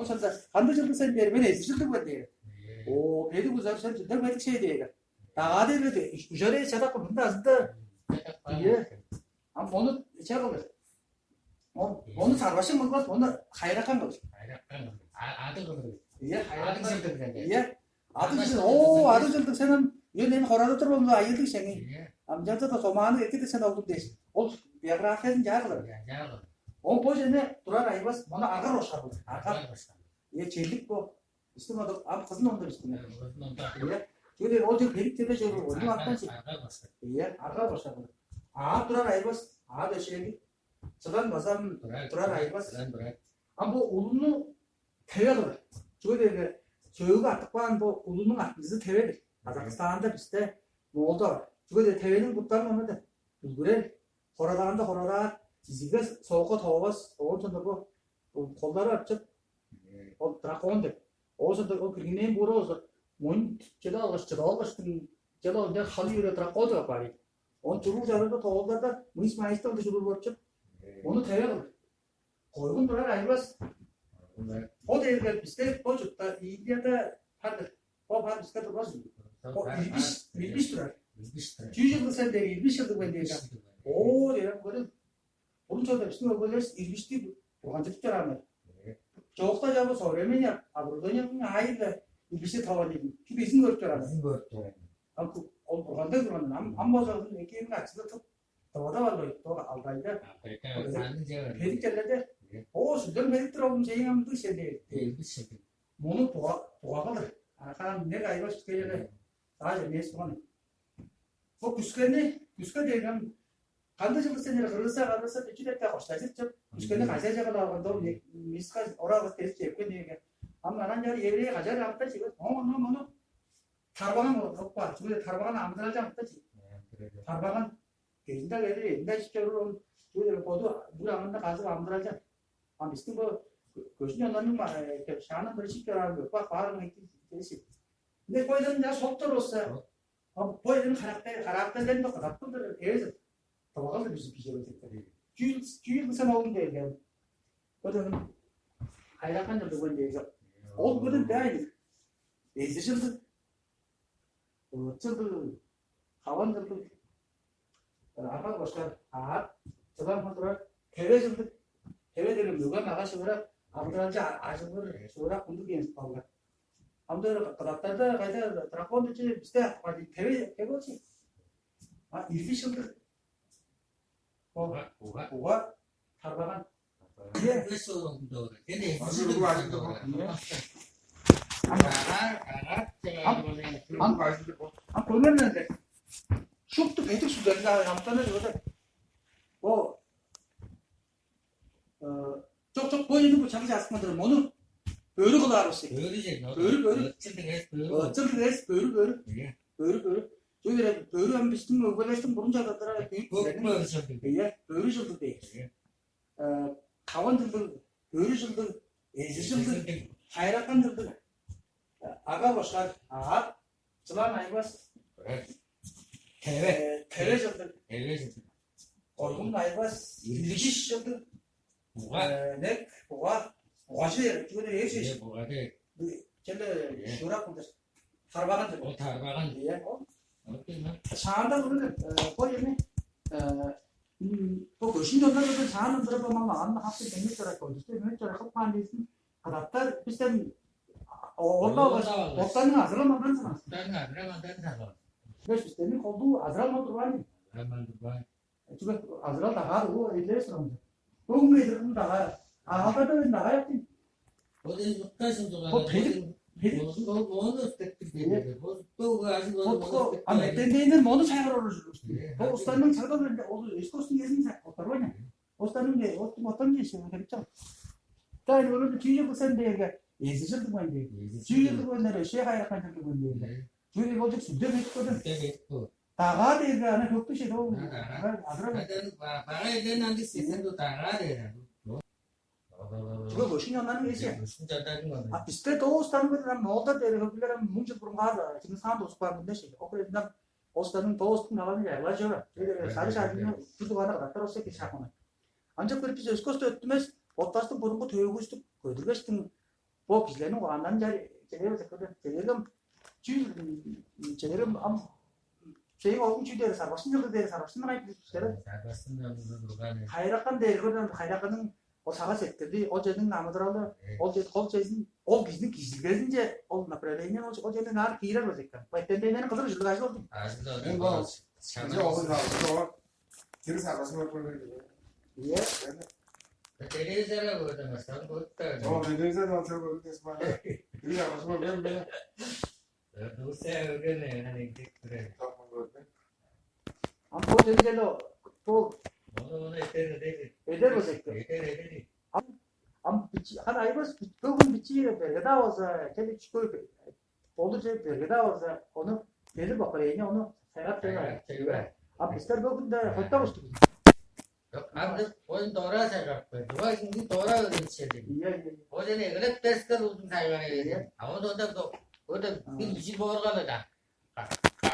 Sonunda kandı жылдың sen beri ben eski жылдың ben diye. O beni güzel sen жылдың ben şey diye. Daha dedi üzere çadak bunda aslında diye. Ama onu şey yapıyor. Onu sarbaşın mı var? Onu hayrakan kılır. Adı kılır. İyi hayrakan Adı жылдың ben. İyi. Adı жылдың. O adı жылдың senin yönelim horada tur onu ayırdık seni. Amcada da somanı etti sen oldun desin. O biyografiyasını jarılır. O boyunca durar ayvaz bana agar hoşar olur. Agar. Ye çelik bu. Üstüne de ab kızın onda üstüne. İyi. Şöyle o diyor birlikte şöyle onu attan şey. İyi. Agar hoşar olur. A durar ayvaz. A da şey. Sıdan basam durar ayvaz. Ama bu ulunu tevedir. Şöyle 저희가 특별한 뭐 우르는 아티스 대회를 카자흐스탄도 비슷해 뭐도 저게 대회는 못다는 건데 그래 호라다한다 호라다 지지가 서고 더워 어쩐다 뭐 콜라를 합쳐 어 드라콘데 어서도 그 그린에 보러서 뭔 제가 제가 이제 할리우드 드라콘도 봐리 온 주로 자르도 더워다 무슨 마이스터도 주로 버쳐 오늘 대회를 거기는 돌아 아이버스 o devlet bizde çocukta İlyada hadi o var bizde de var. O bilmiş durar. 100 yıldır sen de 20 yıldır ben diyeceğim. O diyor böyle onun çoğunda bizim böyle ilmişti bu hançlık çağırma. Çokta cevabı soruyorum ya. Avrupa'nın hayırlı bir şey tavırlı. Ki bizim görüp çağırma. Ama o oranda duranın ama bazılarının ekibinin açısından çok tavada var böyle. Doğru aldaydı. Peki kellede o sütün mediktir oğlum şeyin amdı şey değil. Bunu boğa kalır. Arkadan ne gayba çıkıyor sadece ne soğan. O küskeni diyelim. Kandı жылдың senleri kırılsa bir de hoşlaşıp küskeni kaçacak kadar da miska orada test yapıyor diye. Ama anan jar evliye kaçar yaptı 지금. onu tarbagan yok var. Çünkü tarbagan amdıracak yaptı. Tarbagan gezinde geldi. Elinde şişe로 저희들 모두 물 안는다 가서 암들하자. 아 미스팅 뭐 교수님 너는 막 이렇게 샤는 걸 시켜라고 막 발음을 했지. 근데 거기는 이제 속도로서 보이는 가락들된 거 가락들을 대해서 더 가서 무슨 비교를 했거든. 주의해서 나오는데 이게 그거는 하이라칸 정도 본 얘기가 어 그거는 대아니 예지선도 어쩌도 가원들도 아까 보시다 아 저번 분들은 대회들은 누가 나가시거나 아무들한테 아시는 소라 공부기 연습하고 아무들 갔다가 가서 드라곤들이 비슷해 가지고 대회 해보지 아 일비션들 뭐가 tarbagan Iya, betul. Ini 그러면은 수업도 계속 수련가 아무튼 그거는 뭐 쪽쪽 보이는 거 자기 자식만들은 뭐는 böyle kılarız. Böyle. Böyle. Böyle hem bizim öğretim burunca da büyük. Böyle жылдың değil. Kavan жылдың, böyle жылдың, жылдың, hayrakan жылдың. Aga başlar. Aha. Çılan ayvaz. Teve жылдың. Koygun ayvaz. 52 жылдың. nek buğaşı böyle her şey. Kendi şurak bunlar. Tarbagan diyor. O tarbagan diye. Sağında bunu koyayım. 또 신도들도 자는 들어보면 안 학교 재밌더라고. 재밌더라. 학판에 있으면 그다음에 비슷한 올라가서 없다는 아들만 만나잖아. 그래서 때문에 거도 아들만 들어와니. 지금 아들 나가고 일레스로. 동네들은 나가. 아가도 나가야지. 어디 lokasında Tendenin modu sayar olur. O ustanın çarpıda o iskosun yesin otarvanya. Ustanın ne o motan yesin gerçek. Tabii bunu 2 yıl sen değerge. Ezişir bu bende. 2 yıl bu ne şey hayran kan bu bende. Çünkü o da sütte bekliyordu. Tağa değerge ana çok bir şey o. Para eden nanti season tu tağa değer. 그거 뭐 신경나는 게 있어요. 아 비슷해 또 오스타는 거는 뭐다 때려 그러면 문제 부른 거다. 지금 사람도 없을 거야 근데 씨. 그래 난 오스타는 더 오스트 나가는 게 알아줘. 그래 사리사리는 그거 하나 갖다 놓을 수 있게 하고는. 안저 그렇게 스코스도 뜨면 어따스도 보는 거 되고 있어. 그들가 싶은 bu kişilerin o andan çelerim çelerim şeyin olgun çüyderi sarbaşın yıldı deri sarbaşın ayıp düşleri Sarbaşın bunu durgan. hayrakan deri gördüm hayrakanın o sağa settirdi o cenin namıdır aldı o cenin o kişilik gezince o napreleğinin o cenin nar kirer olacak. Baytendeğinin kızır jülü gajlı oldu. Ağzında Ben oldu. bu Şimdi oldu da o kiri sarmasını yapıyor. Niye? Televizyona gördüm aslında. Tamam dediğinizde de hatırlıyorum desma. Kiri sarmasını ben. Rusya öyle hani diktir. Tamam böyle. Ama o cenin o Onu eder. eder olacak. Eder. Ama hani ayıbız bugün biçiyle belgede olsa kendi çıkıyor. Olurca belgede olsa onu belli bakıyor onu serap sever. Ama ister bugün de hatta uçtu. Yok abi oyun doğru sayacak. Dua şimdi doğru öğretecek. İyi. O da ne kadar ters kalıyorsun sayıları. Ama o da bir işi doğru kalır da.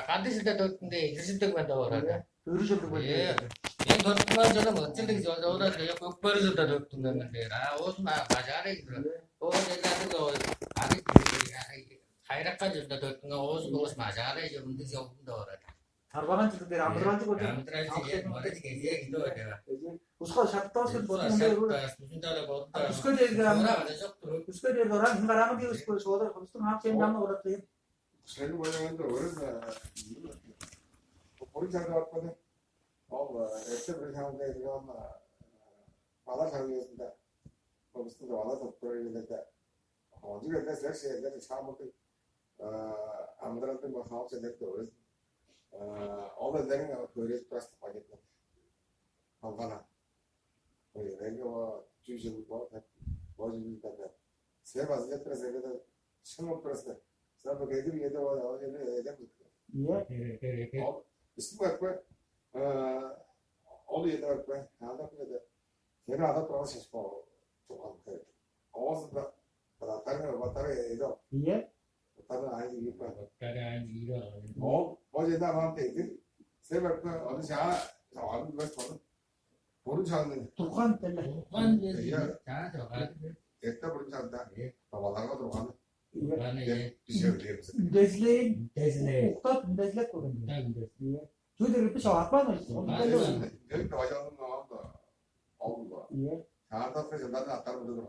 Kardeşi de dörtünde, ikisi de ben doğru da. Görüşüldük böyle. Ben dörtünde canım açıldık ya o da yok böyle de dörtünde ben de. O da bacarı gidiyor. O da ne o abi hayrak kalıyor da dörtünde o bacarı ya bunu da yok doğru. Sarbagan çıktı der, amırgan çıktı. Uskal şartta olsun, botun der. Uskal der orang hingaramı diyor uskal şoğlar. Uskal hapsen canlı uğrattı. Senin boyunca öyle de. Polis çağırdı bakmadı. Allah, hepsi bir tane de ama bana söylüyorsun da. Polis'te de bana topluyor da. Onca bir de şeyler çağırmadı. Amdırantı bakhav şeyler de öyle. Oğlanların böyle plastik paketler. Havana. Öyle o cücük bu da. Bozuldu da. Sevaz yeter sevede. Şunu plastik. Sen bu gelir yedi o yedi Niye? İsmi bak oluyor da bak hada böyle. Seni hada proses po. Çok güzel. Ağzında batarya edo. Niye? Batarya aynı gibi bak. O yüzden ben dedim. Sen bak onu şaha abi bak falan. Bunu çaldın. Turkan derler. Ette bunu çaldı. Babalarına durmadı. Niye? Bir şey ödeyemez. Ündezleyin. Uktat ündezlek koyun. Niye? Çocuk bir şey atmaz mı? Dedim de bacağımın ne oldu? Allah. Niye? Şahada kızım ben de atarım dedim.